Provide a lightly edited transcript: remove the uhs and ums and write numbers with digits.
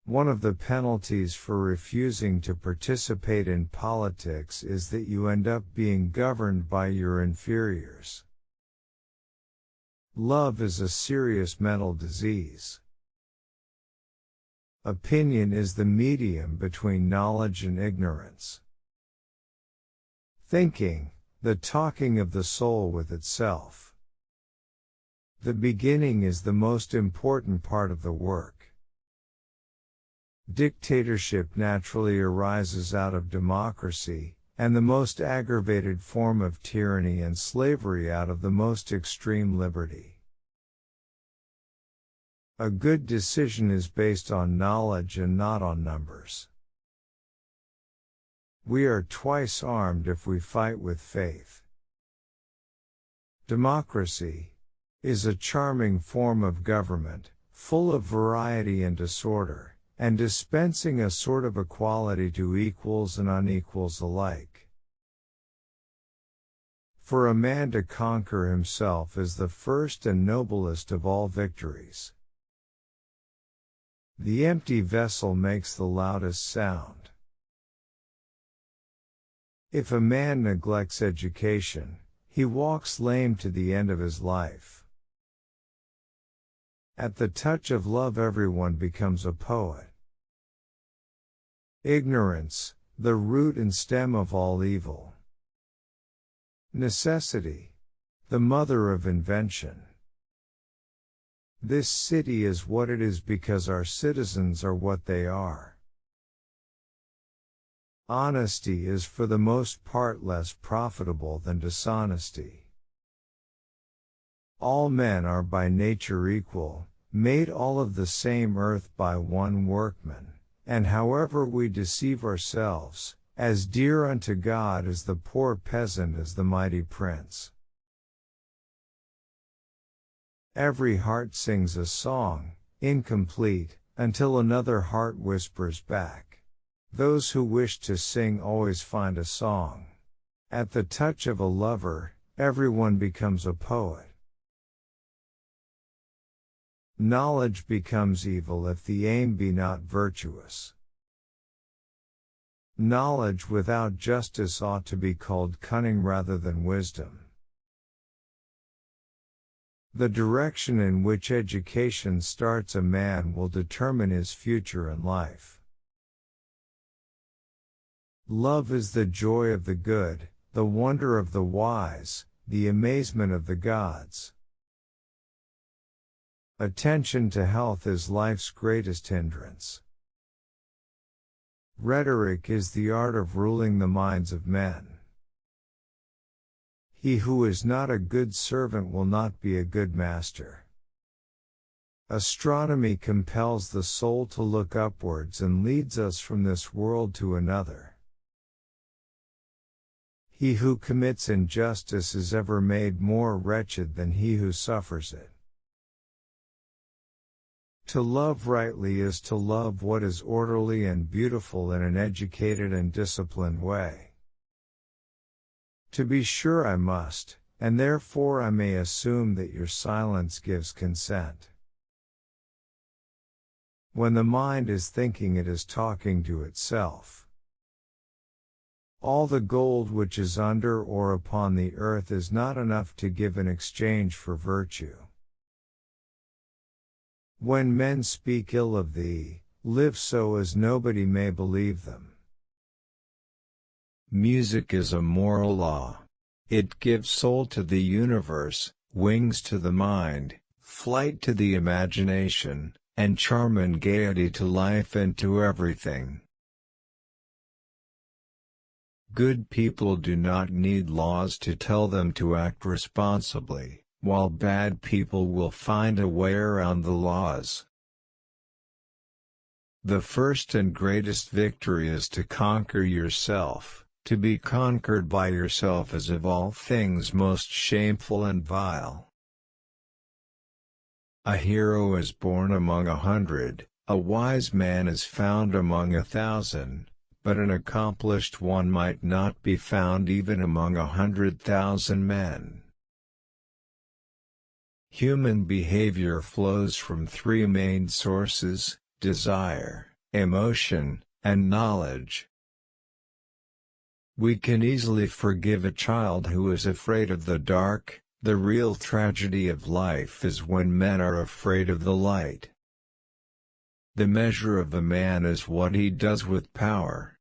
One of the penalties for refusing to participate in politics is that you end up being governed by your inferiors. Love is a serious mental disease. Opinion is the medium between knowledge and ignorance. Thinking, the talking of the soul with itself. The beginning is the most important part of the work. Dictatorship naturally arises out of democracy, and the most aggravated form of tyranny and slavery out of the most extreme liberty. A good decision is based on knowledge and not on numbers. We are twice armed if we fight with faith. Democracy is a charming form of government, full of variety and disorder, and dispensing a sort of equality to equals and unequals alike. For a man to conquer himself is the first and noblest of all victories. The empty vessel makes the loudest sound. If a man neglects education, he walks lame to the end of his life. At the touch of love everyone becomes a poet. Ignorance, the root and stem of all evil. Necessity, the mother of invention. This city is what it is because our citizens are what they are. Honesty is for the most part less profitable than dishonesty. All men are by nature equal, made all of the same earth by one workman, and however we deceive ourselves, as dear unto God is the poor peasant as the mighty prince. Every heart sings a song, incomplete, until another heart whispers back. Those who wish to sing always find a song. At the touch of a lover, everyone becomes a poet. Knowledge becomes evil if the aim be not virtuous. Knowledge without justice ought to be called cunning rather than wisdom. The direction in which education starts a man will determine his future in life. Love is the joy of the good, the wonder of the wise, the amazement of the gods. Attention to health is life's greatest hindrance. Rhetoric is the art of ruling the minds of men. He who is not a good servant will not be a good master. Astronomy compels the soul to look upwards and leads us from this world to another. He who commits injustice is ever made more wretched than he who suffers it. To love rightly is to love what is orderly and beautiful in an educated and disciplined way. To be sure I must, and therefore I may assume that your silence gives consent. When the mind is thinking it is talking to itself. All the gold which is under or upon the earth is not enough to give in exchange for virtue. When men speak ill of thee, live so as nobody may believe them. Music is a moral law. It gives soul to the universe, wings to the mind, flight to the imagination, and charm and gaiety to life and to everything. Good people do not need laws to tell them to act responsibly, while bad people will find a way around the laws. The first and greatest victory is to conquer yourself. To be conquered by yourself is of all things most shameful and vile. A hero is born among 100, a wise man is found among 1,000, but an accomplished one might not be found even among 100,000 men. Human behavior flows from three main sources: desire, emotion, and knowledge. We can easily forgive a child who is afraid of the dark. The real tragedy of life is when men are afraid of the light. The measure of a man is what he does with power,